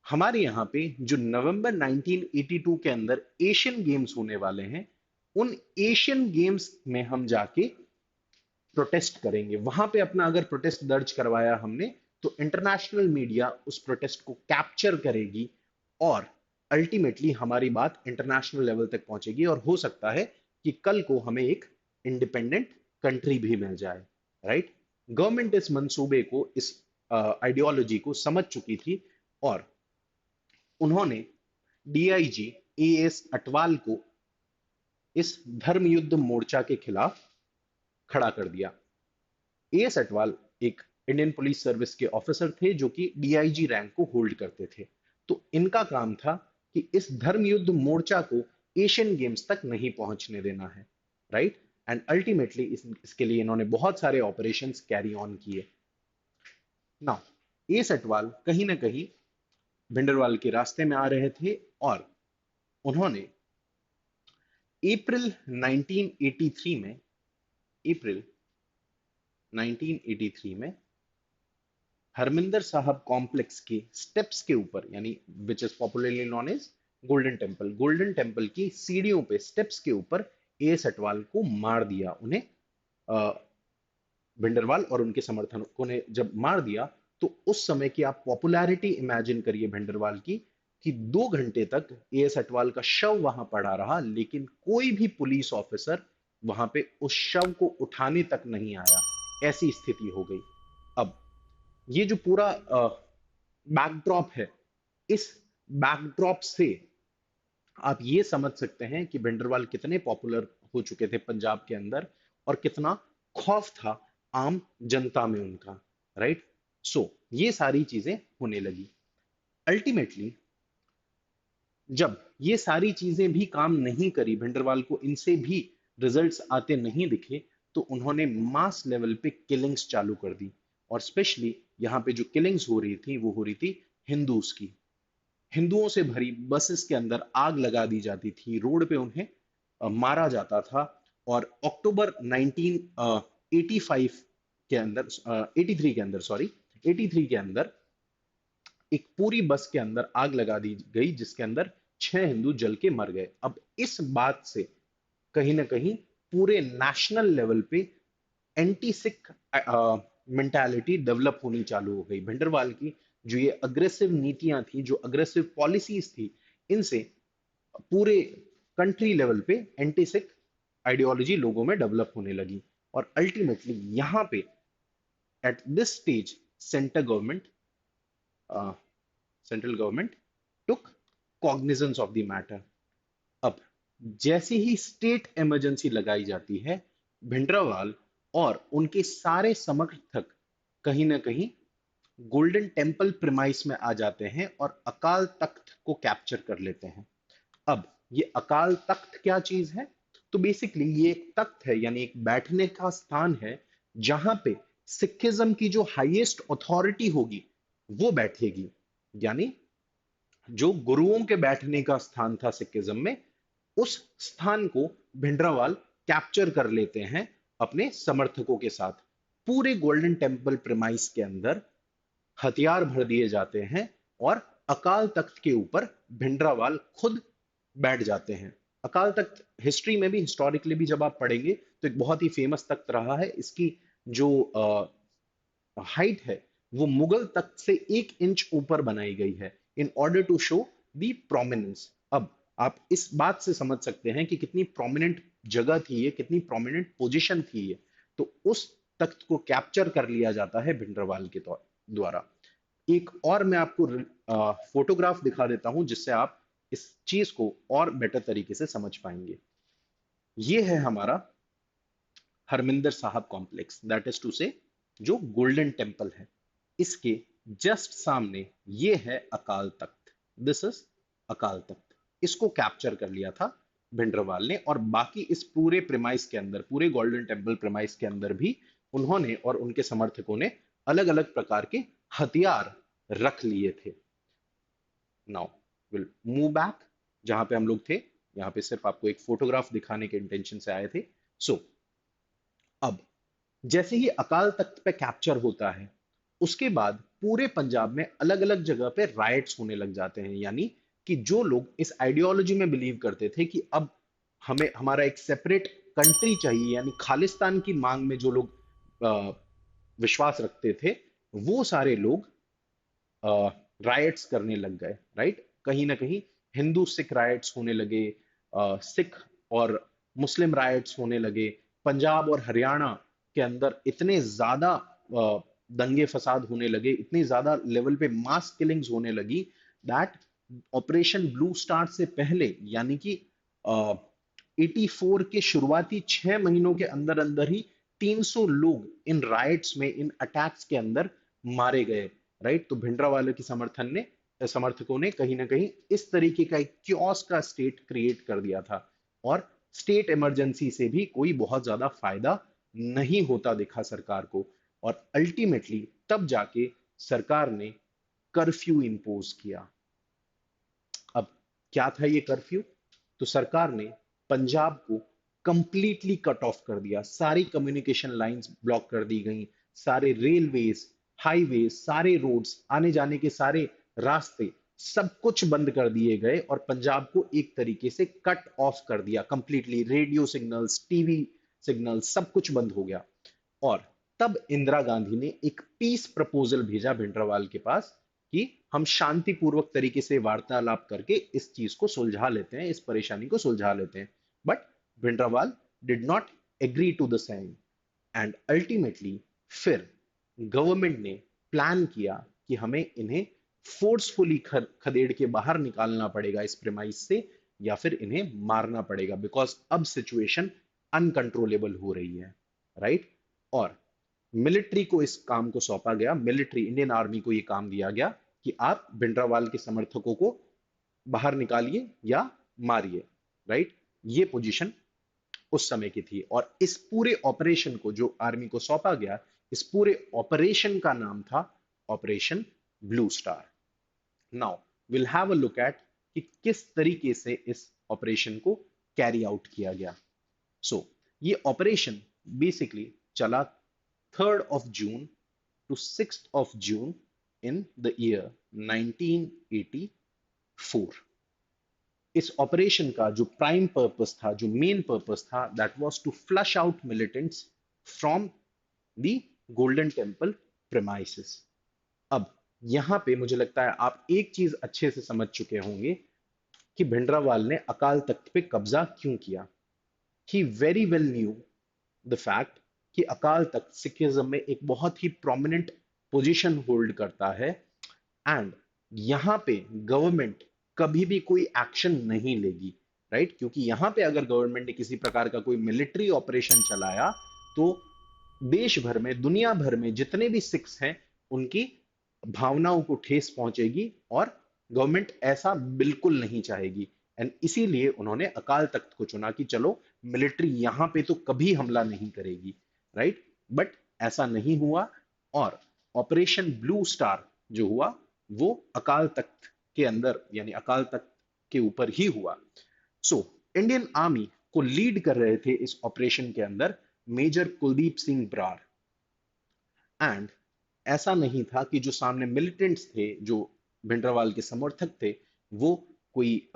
हमारे यहाँ पे जो नवंबर 1982 के अंदर एशियन गेम्स होने वाले हैं, उन एशियन गेम्स में हम जाके प्रोटेस्ट करेंगे। वहां पे अपना अगर प्रोटेस्ट दर्ज करवाया हमने, तो इंटरनेशनल मीडिया उस प्रोटेस्ट को कैप्चर करेगी, और अल्टीमेटली हमारी बात इंटरनेशनल लेवल तक पहुंचेगी, और हो सकता है कि कल को हमें एक इंडिपेंडेंट कंट्री भी मिल जाए। राइट। गवर्नमेंट इस मंसूबे को, इस आइडियोलॉजी को समझ चुकी थी, और उन्होंने डीआईजी एएस अटवाल को इस धर्म युद्ध मोर्चा के खिलाफ खड़ा कर दिया। एएस अटवाल एक इंडियन पुलिस सर्विस के ऑफिसर थे, जो कि डीआईजी रैंक को होल्ड करते थे। तो इनका काम था कि इस धर्म युद्ध मोर्चा को एशियन गेम्स तक नहीं पहुंचने देना है। राइट। एंड अल्टीमेटली इसके लिए इन्होंने बहुत सारे ऑपरेशंस कैरी ऑन किए। नाउ एएस अटवाल कहीं ना कहीं भिंडरवाल के रास्ते में आ रहे थे, और उन्होंने अप्रैल 1983 में, अप्रैल 1983 में हरमिंदर साहब कॉम्प्लेक्स के स्टेप्स के ऊपर, यानी which is popularly known as Golden Temple, Golden Temple की सीढ़ियों पे, स्टेप्स के ऊपर एएस अटवाल को मार दिया। उन्हें भिंडरवाल और उनके समर्थकों ने जब मार दिया, तो उस समय की आप पॉपुलैरिटी इमेजिन करिए भिंडरवाल की, कि 2 घंटे तक एएस अटवाल का शव वहां पड़ा रहा, लेकिन कोई भी पुलिस ऑफिसर वहां पे उस शव को उठाने तक नहीं आया। ऐसी स्थिति हो गई। अब ये जो पूरा बैकड्रॉप है, इस बैकड्रॉप से आप ये समझ सकते हैं कि भिंडरवाल कितने पॉपुलर हो चुके थे पंजाब के अंदर, और कितना खौफ था आम जनता में उनका। राइट। सो ये सारी चीजें होने लगी। अल्टीमेटली जब ये सारी चीजें भी काम नहीं करी, भिंडरवाल को इनसे भी रिजल्ट्स आते नहीं दिखे, तो उन्होंने मास लेवल पे किलिंग्स चालू कर दी। और स्पेशली यहाँ पे जो किलिंग्स हो रही थी, वो हो रही थी हिंदूज की। हिंदुओं से भरी बसेस के अंदर आग लगा दी जाती थी, रोड पे उन्हें मारा जाता था। और अक्टूबर 1985 के अंदर, 83 के अंदर, सॉरी, 83 के अंदर एक पूरी बस के अंदर आग लगा दी गई, जिसके अंदर 6 हिंदू जल के मर गए। अब इस बात से कहीं ना कहीं पूरे नेशनल लेवल पे एंटी सिख मेंटालिटी डेवलप होनी चालू हो गई। भिंडरवाल की जो ये अग्रेसिव नीतियां थी, जो अग्रेसिव पॉलिसीज थी, इनसे पूरे कंट्री लेवल पे एंटी सिख आइडियोलॉजी लोगों में डेवलप होने लगी। और अल्टीमेटली यहां पे at this stage central government took cognizance of the matter. अब जैसे ही स्टेट इमरजेंसी लगाई जाती है, भिंडरावाल और उनके सारे समर्थक कहीं ना कहीं गोल्डन टेम्पल प्रिमाइस में आ जाते हैं और अकाल तख्त को कैप्चर कर लेते हैं। अब ये अकाल तख्त क्या चीज है? तो बेसिकली ये एक तख्त है, यानी एक बैठने का स्थान है, जहां पे सिखिज्म की जो हाईएस्ट अथॉरिटी होगी वो बैठेगी। यानी जो गुरुओं के बैठने का स्थान था सिखिज्म में, उस स्थान को भिंडरावाल कैप्चर कर लेते हैं अपने समर्थकों के साथ। पूरे गोल्डन टेम्पल प्रेमाइस के अंदर हथियार भर दिए जाते हैं और अकाल तख्त के ऊपर भिंडरावाल खुद बैठ जाते हैं। अकाल तख्त हिस्ट्री में भी, हिस्टोरिकली भी जब आप पढ़ेंगे, तो एक बहुत ही फेमस तख्त रहा है। इसकी जो हाइट है, वो मुगल तख्त से 1 इंच ऊपर बनाई गई है, in order to show the prominence. अब आप इस बात से समझ सकते हैं कि कितनी प्रोमिनेंट जगह थी ये, कितनी प्रोमिनेंट पोजीशन थी ये। तो उस तख्त को कैप्चर कर लिया जाता है भिंडरवाल के द्वारा। एक और मैं आपको फोटोग्राफ दिखा देता हूं, जिससे आप इस चीज को और बेटर तरीके से समझ पाएंगे। ये है हमारा हरमिंदर साहब कॉम्प्लेक्स, दैट इज टू से जो गोल्डन टेम्पल है। इसके जस्ट सामने ये है अकाल तख्त। This is Akal Takht. इसको कैप्चर कर लिया था भिंडरवाल ने, और बाकी इस पूरे प्रेमाइस के अंदर, पूरे गोल्डन टेम्पल प्रेमाइस के अंदर भी उन्होंने और उनके समर्थकों ने अलग अलग प्रकार के हथियार रख लिए थे। नाउ विल मूव बैक जहां पे हम लोग थे। यहां पे सिर्फ आपको एक फोटोग्राफ दिखाने के इंटेंशन से आए थे। सो अब जैसे ही अकाल तख्त पे कैप्चर होता है, उसके बाद पूरे पंजाब में अलग अलग जगह पे राइट्स होने लग जाते हैं। यानी कि जो लोग इस आइडियोलॉजी में बिलीव करते थे कि अब हमें हमारा एक सेपरेट कंट्री चाहिए, यानी खालिस्तान की मांग में जो लोग विश्वास रखते थे, वो सारे लोग राइट्स करने लग गए। राइट। कहीं ना कहीं हिंदू सिख राइट्स होने लगे, सिख और मुस्लिम राइट्स होने लगे। पंजाब और हरियाणा के अंदर इतने ज्यादा दंगे फसाद होने लगे, इतनी ज्यादा लेवल पे मास किलिंग्स होने लगी, दैट ऑपरेशन ब्लू स्टार से पहले, यानी कि 84 के शुरुआती 6 महीनों के अंदर अंदर ही 300 लोग इन राइट्स में, इन अटैक्स के अंदर मारे गए। राइट। तो भिंडरावाले की समर्थकों ने कहीं ना कहीं इस तरीके का एक क्योस का स्टेट क्रिएट कर दिया था, और स्टेट इमरजेंसी से भी कोई बहुत ज्यादा फायदा नहीं होता दिखा सरकार को। और अल्टीमेटली तब जाके सरकार ने कर्फ्यू इंपोज किया। अब क्या था ये कर्फ्यू? तो सरकार ने पंजाब को कंप्लीटली कट ऑफ कर दिया, सारी कम्युनिकेशन लाइंस ब्लॉक कर दी गई, सारे रेलवेज, हाईवे, सारे रोड्स, आने जाने के सारे रास्ते, सब कुछ बंद कर दिए गए और पंजाब को एक तरीके से कट ऑफ कर दिया completely. Radio signals, TV signals, सब कुछ बंद हो गया। और तब इंदिरा गांधी ने एक पीस प्रपोजल भेजा भिंडरावाल के पास कि हम शांतिपूर्वक तरीके से वार्तालाप करके इस चीज को सुलझा लेते हैं, इस परेशानी को सुलझा लेते हैं। But Bhindranwale did not agree to the same, and ultimately फिर गवर्नमेंट ने प्लान किया कि हमें इन्हें फोर्सफुली खदेड़ के बाहर निकालना पड़ेगा इस प्रेमाइस से, या फिर इन्हें मारना पड़ेगा, बिकॉज अब सिचुएशन अनकंट्रोलेबल हो रही है, राइट। और मिलिट्री को इस काम को सौंपा गया, मिलिट्री इंडियन आर्मी को यह काम दिया गया कि आप भिंडरावाल के समर्थकों को बाहर निकालिए या मारिए, राइट। ये पोजीशन उस समय की थी। और इस पूरे ऑपरेशन को जो आर्मी को सौंपा गया, इस पूरे ऑपरेशन का नाम था operation Blue star. Now will have a look at कि किस तरीके से इस ऑपरेशन को कैरी आउट किया गया। सो ये ऑपरेशन बेसिकली चला 3rd of June to 6th of June in the year 1984। इस ऑपरेशन का जो प्राइम पर्पस था, जो मेन पर्पस था, that was to flush out militants from the Golden Temple premises. अब यहां पे मुझे लगता है आप एक चीज अच्छे से समझ चुके होंगे कि भिंडरावाल ने अकाल तख्त पे कब्जा क्यों किया। He very well knew the fact कि अकाल तख्त सिखिज्म में एक बहुत ही प्रोमिनेंट पोजीशन होल्ड करता है, एंड यहां पे गवर्नमेंट कभी भी कोई एक्शन नहीं लेगी, राइट। क्योंकि यहां पे अगर गवर्नमेंट ने किसी प्रकार का कोई मिलिट्री ऑपरेशन चलाया तो देश भर में, दुनिया भर में जितने भी सिख्स हैं उनकी भावनाओं को ठेस पहुंचेगी, और गवर्नमेंट ऐसा बिल्कुल नहीं चाहेगी। एंड इसीलिए उन्होंने अकाल तख्त को चुना कि चलो मिलिट्री यहां पे तो कभी हमला नहीं करेगी, राइट। बट ऐसा नहीं हुआ, और ऑपरेशन ब्लू स्टार जो हुआ वो अकाल तख्त के अंदर, यानी अकाल तख्त के ऊपर ही हुआ। सो इंडियन आर्मी को लीड कर रहे थे इस ऑपरेशन के अंदर मेजर कुलदीप सिंह ब्रार। एंड ऐसा नहीं था कि जो सामने मिलिटेंट्स थे, जो भिंडरावाल के समर्थक थे, वो कोई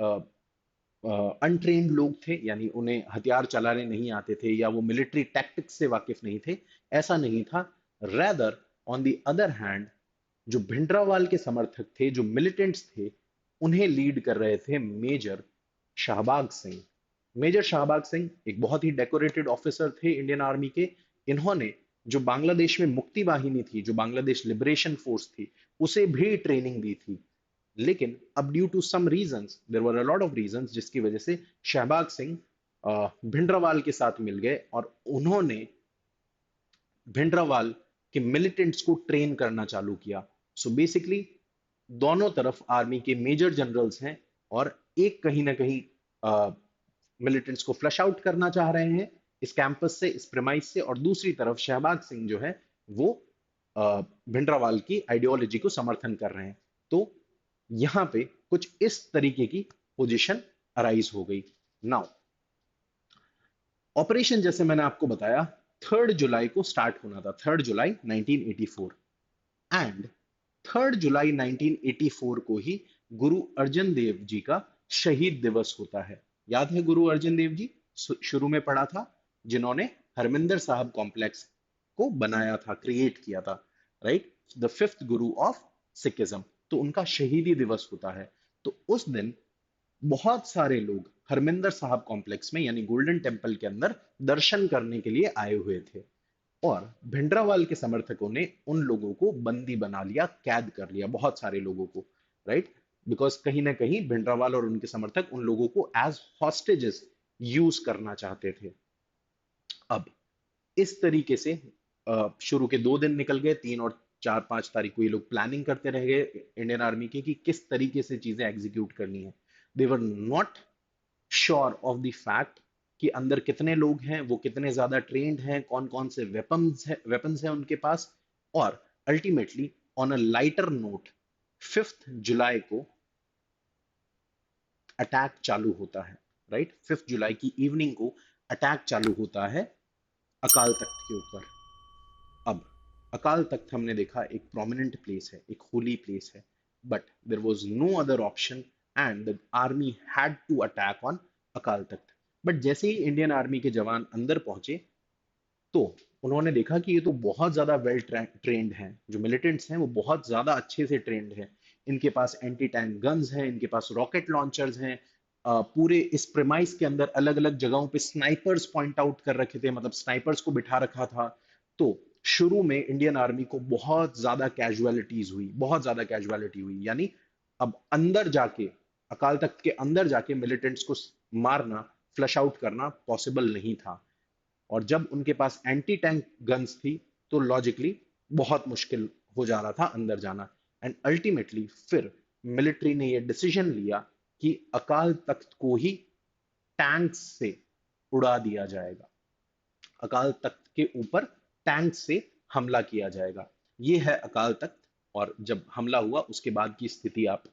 अनट्रेन्ड लोग थे, यानी उन्हें हथियार चलाने नहीं आते थे या वो मिलिट्री टैक्टिक्स से वाकिफ नहीं थे। ऐसा नहीं था। Rather on the other hand, जो भिंडरावाल के समर्थक थे, जो मिलिटेंट्स थे, उन्हें लीड कर रहे थे मेजर शाहबाग सिंह। मेजर शाहबाग सिंह एक बहुत ही डेकोरेटेड ऑफिसर थे इंडियन आर्मी के। इन्होंने जो बांग्लादेश में मुक्ति वाहिनी थी, जो बांग्लादेश लिबरेशन फोर्स थी, उसे भी ट्रेनिंग दी थी। लेकिन अब due to some reasons, there were a lot of reasons, जिसकी वजह से शहबाग सिंह भिंडरावाल के साथ मिल गए और उन्होंने भिंडरावाल के मिलिटेंट्स को ट्रेन करना चालू किया। सो बेसिकली दोनों तरफ आर्मी के मेजर जनरल्स हैं, और एक कहीं ना कहीं मिलिटेंट्स को फ्लश आउट करना चाह रहे हैं इस कैंपस से, इस प्रेमाइस से, और दूसरी तरफ शहबाग सिंह जो है वो भिंडरावाल की आइडियोलॉजी को समर्थन कर रहे हैं। तो यहां पे कुछ इस तरीके की पोजीशन अराइज हो गई। नाउ ऑपरेशन जैसे मैंने आपको बताया 3rd जुलाई को स्टार्ट होना था, 3rd जुलाई 1984। एंड 3rd जुलाई 1984 को ही गुरु अर्जन देव जी का शहीद दिवस होता है। याद है गुरु अर्जन देव जी, शुरू में पढ़ा था, जिन्होंने हरमिंदर साहब कॉम्प्लेक्स को बनाया था, क्रिएट किया था, right, the 5th Guru of Sikhism. तो उनका शहीदी दिवस होता है। तो उस दिन बहुत सारे लोग हरमिंदर साहब कॉम्प्लेक्स में, यानी गोल्डन टेम्पल के अंदर दर्शन करने के लिए आए हुए थे, और भिंडरावाल के समर्थकों ने उन लोगों को बंदी बना लिया, कैद कर लिया, बहुत सारे लोगों को, राइट। बिकॉज कहीं ना कहीं भिंडरावाल और उनके समर्थक उन लोगों को एज हॉस्टेजेस यूज करना चाहते थे। अब इस तरीके से शुरू के 2 दिन निकल गए, 3 और 4 5 तारीख को ये लोग प्लानिंग करते रह गए इंडियन आर्मी की कि किस तरीके से चीजें एग्जीक्यूट करनी है। They were not sure of the fact कि अंदर कितने लोग हैं, वो कितने ज्यादा ट्रेंड हैं, कौन कौन से वेपन्स हैं उनके पास। और ultimately on a lighter note 5th जुलाई को अटैक चालू होता है। राइट। 5 जुलाई की इवनिंग को अटैक चालू होता है अकाल तख्त के ऊपर। अब अकाल तख्त हमने देखा एक प्रोमिनेंट प्लेस है, एक होली प्लेस है, but there was no other option and the army had to attack on Akal Takht. But जैसे ही इंडियन आर्मी के जवान अंदर पहुंचे तो उन्होंने देखा कि ये तो बहुत ज्यादा वेल ट्रेंड हैं, जो मिलिटेंट्स हैं वो बहुत ज्यादा अच्छे से ट्रेंड हैं, इनके पास एंटी टैंक गन्स हैं, इनके पास रॉकेट लॉन्चर्स हैं, पूरे इस प्रेमाइस के अंदर अलग अलग जगहों पे स्नाइपर्स पॉइंट आउट कर रखे थे, मतलब स्नाइपर्स को बिठा रखा था। तो शुरू में इंडियन आर्मी को बहुत ज्यादा कैजुअलिटीज हुई, बहुत ज्यादा कैजुअलिटी हुई, यानी अब अंदर जाके, अकाल तख्त के अंदर जाके मिलिटेंट्स को मारना, फ्लश आउट करना पॉसिबल नहीं था। और जब उनके पास एंटी टैंक गन्स थी तो लॉजिकली बहुत मुश्किल हो जा रहा था अंदर जाना। एंड अल्टीमेटली फिर मिलिट्री ने यह डिसीजन लिया कि अकाल तख्त को ही टैंक्स से उड़ा दिया जाएगा, अकाल तख्त के ऊपर टैंक से हमला किया जाएगा। ये है अकाल तख्त। और जब हमला हुआ उसके बाद की स्थिति आप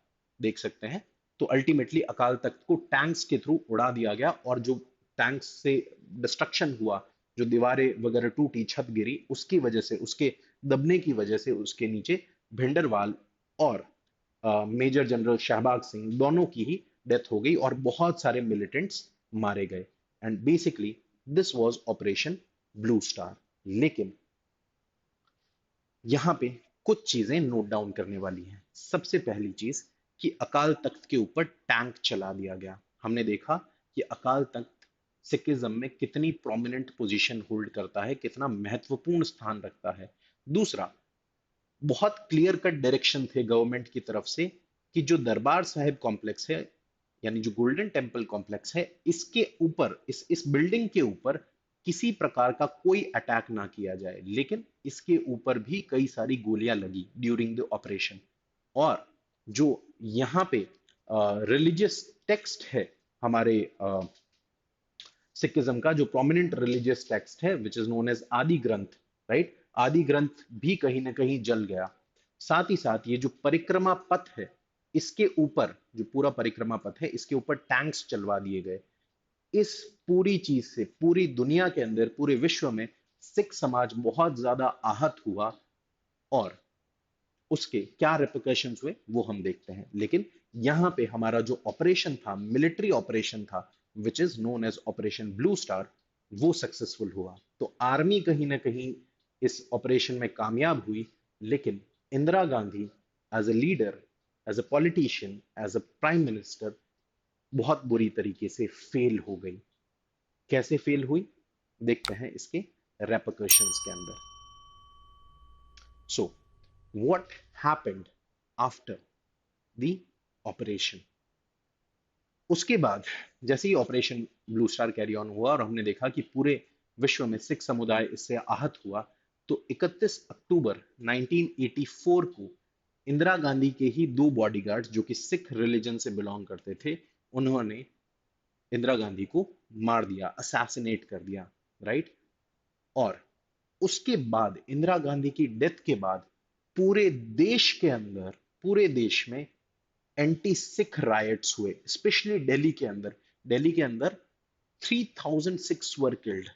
देख सकते हैं। तो अल्टीमेटली अकाल तख्त को टैंक्स के थ्रू उड़ा दिया गया, और जो टैंक्स से डिस्ट्रक्शन हुआ, जो दीवारें वगैरह टूटी, छत गिरी, उसकी वजह से, उसके दबने की वजह से उसके नीचे भिंडरवाल और मेजर जनरल शहबाग सिंह दोनों की ही डेथ हो गई और बहुत सारे मिलिटेंट्स मारे गए। And basically this was operation Blue star. लेकिन यहां पे कुछ चीजें नोट डाउन करने वाली हैं। सबसे पहली चीज कि अकाल तख्त के ऊपर टैंक चला दिया गया। हमने देखा कि अकाल तख्त सिखिज्म में कितनी प्रोमिनेंट पोजीशन होल्ड करता है, कितना महत्वपूर्ण स्थान रखता है। दूसरा, बहुत क्लियर कट डायरेक्शन थे गवर्नमेंट की तरफ से कि जो दरबार साहिब कॉम्प्लेक्स है, यानी जो गोल्डन टेम्पल कॉम्प्लेक्स है, इसके ऊपर, इस बिल्डिंग के ऊपर किसी प्रकार का कोई अटैक ना किया जाए। लेकिन इसके ऊपर भी कई सारी गोलियां लगी ड्यूरिंग द ऑपरेशन। और जो यहाँ पे रिलीजियस टेक्स्ट है हमारे सिखिज्म का, जो प्रोमिनेंट रिलीजियस टेक्स्ट है विच इज नोन एज आदि ग्रंथ, राइट, आदि ग्रंथ भी कहीं ना कहीं जल गया। साथ ही साथ ये जो परिक्रमा पथ है, इसके ऊपर, जो पूरा परिक्रमा पथ है, इसके ऊपर टैंक्स चलवा दिए गए। इस पूरी चीज से पूरी दुनिया के अंदर, पूरे विश्व में सिख समाज बहुत ज्यादा आहत हुआ, और उसके क्या रिpercussions हुए वो हम देखते हैं। लेकिन यहां पे हमारा जो ऑपरेशन था, मिलिट्री ऑपरेशन था, which is known as Operation Blue Star, वो सक्सेसफुल हुआ। तो आर्मी कहीं ना कहीं इस ऑपरेशन में कामयाब हुई, लेकिन Indira Gandhi as a leader, as a politician, as a prime minister बहुत बुरी तरीके से फेल हो गई। कैसे फेल हुई देखते हैं इसके रेपरकशंस के अंदर। So what happened after the operation? उसके बाद जैसे ही Operation Blue Star carry on हुआ और हमने देखा कि पूरे विश्व में सिख समुदाय इससे आहत हुआ, तो 31 अक्टूबर 1984 को इंदिरा गांधी के ही दो बॉडीगार्ड्स, जो कि सिख रिलीजन से बिलोंग करते थे, उन्होंने इंदिरा गांधी को मार दिया, असैसिनेट कर दिया, राइट। और उसके बाद, इंदिरा गांधी की डेथ के बाद, पूरे देश के अंदर, पूरे देश में एंटी सिख राइट्स हुए, स्पेशली दिल्ली के अंदर। दिल्ली के अंदर 3000 सिख्स वर किल्ड।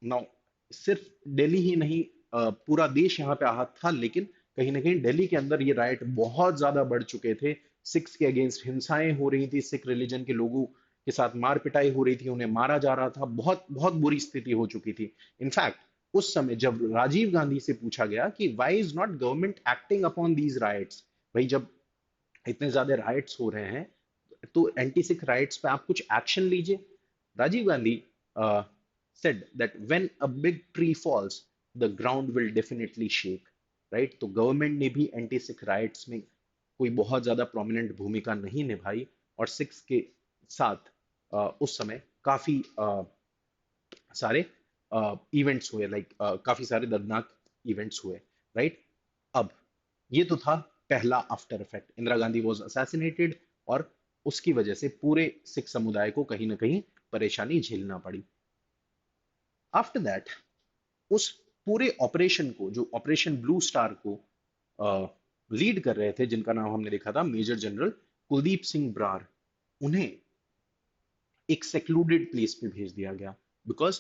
नाउ सिर्फ दिल्ली ही नहीं, पूरा देश यहाँ पे आहत था, लेकिन कहीं ना कहीं दिल्ली के अंदर ये राइट बहुत ज्यादा बढ़ चुके थे। सिख्स के अगेंस्ट हिंसाएं हो रही थी, सिख रिलीजन के लोगों के साथ मार पिटाई हो रही थी, उन्हें मारा जा रहा था, बहुत बहुत बुरी स्थिति हो चुकी थी। इनफैक्ट उस समय जब राजीव गांधी से पूछा गया कि why is not government acting upon these riots, भाई जब इतने ज्यादा राइट्स हो रहे हैं तो एंटी सिख राइट्स पे आप कुछ एक्शन लीजिए। Rajiv Gandhi said that when a big tree falls, the ground will definitely shake, right? तो गवर्नमेंट ने भी एंटी सिख राइट्स में कोई बहुत ज्यादा प्रोमिनेंट भूमिका नहीं निभाई, और सिख्स के साथ उस समय काफी सारे इवेंट्स हुए, लाइक काफी सारे दर्दनाक इवेंट्स हुए, राइट। अब ये तो था पहला after effect, Indira Gandhi was assassinated, और उसकी वजह से पूरे सिख समुदाय को कहीं ना कहीं परेशानी झेलना पड़ी। आफ्टर दैट, उस पूरे ऑपरेशन को, जो ऑपरेशन ब्लू स्टार को लीड कर रहे थे, जिनका नाम हमने देखा था मेजर जनरल कुलदीप सिंह ब्रार, उन्हें एक सेक्लूडेड प्लेस पे भेज दिया गया, बिकॉज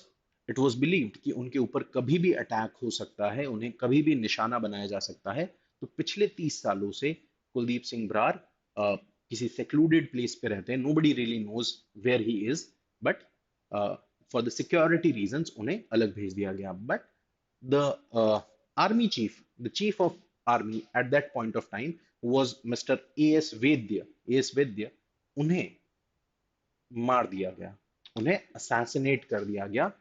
इट वॉज बिलीव्ड कि उनके ऊपर कभी भी अटैक हो सकता है, उन्हें कभी भी निशाना बनाया जा सकता है। तो पिछले 30 सालों से कुलदीप सिंह बरार किसी सेक्लूडेड प्लेस पे रहते हैं, nobody really knows where he is, but for the security reasons उन्हें अलग भेज दिया गया। But the army chief, the chief of army at that point of time was Mr. A.S. Vedya. A.S. Vedya, उन्हें मार दिया गया, उन्हें असैसिनेट कर दिया गया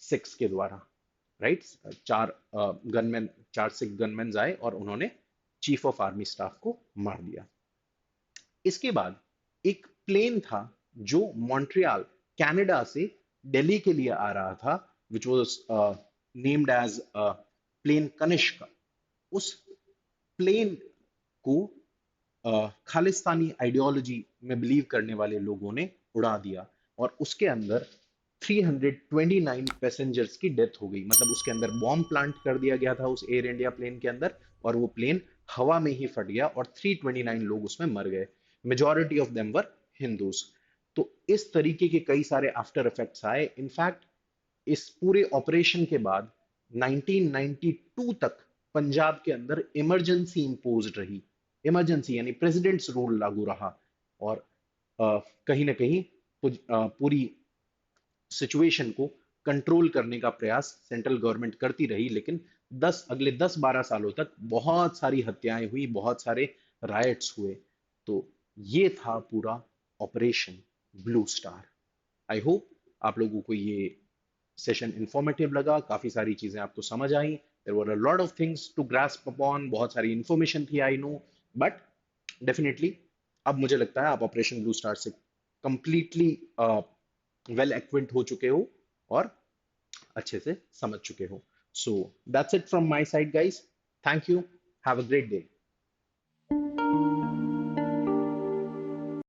सिक्स के द्वारा, राइट। चार गनमैन, चार सिख गनमैन आए और उन्होंने चीफ ऑफ आर्मी स्टाफ को मार दिया। इसके बाद एक प्लेन था जो मॉन्ट्रियल कनाडा से दिल्ली के लिए आ रहा था, which was named as plane Kanishka. उस प्लेन को खालिस्तानी आइडियोलॉजी में बिलीव करने वाले लोगों ने उड़ा दिया और उसके अंदर 329 पैसेंजर्स की डेथ हो गई। मतलब उसके अंदर बॉम्ब प्लांट कर दिया गया था उस एयर इंडिया प्लेन के अंदर, और वो प्लेन हवा में ही फट गया और 329 लोग उसमें मर गए। Majority of them were Hindus. तो इस तरीके के कई सारे आफ्टर इफेक्ट्स आए। इनफैक्ट इस पूरे ऑपरेशन के बाद 1992 तक पंजाब के अंदर इमरजेंसी इंपोज रही। इमरजेंसी यानी प्रेसिडेंट्स रूल लागू रहा, और कहीं ना कहीं पूरी सिचुएशन को कंट्रोल करने का प्रयास सेंट्रल गवर्नमेंट करती रही। लेकिन अगले 10-12 सालों तक बहुत सारी हत्याएं हुई, बहुत सारे रायट्स हुए। तो ये था पूरा operation Blue star. I hope आप लोगों को ये सेशन इंफॉर्मेटिव लगा, काफी सारी चीजें आपको समझ आई। There were a lot of things to grasp upon, बहुत सारी इंफॉर्मेशन थी, आई नो, बट डेफिनेटली अब मुझे लगता है आप ऑपरेशन ब्लू स्टार से कंप्लीटली वेल एक्विंट हो चुके हो और अच्छे से समझ चुके हो। So that's it from my side guys. Thank you, have a great day.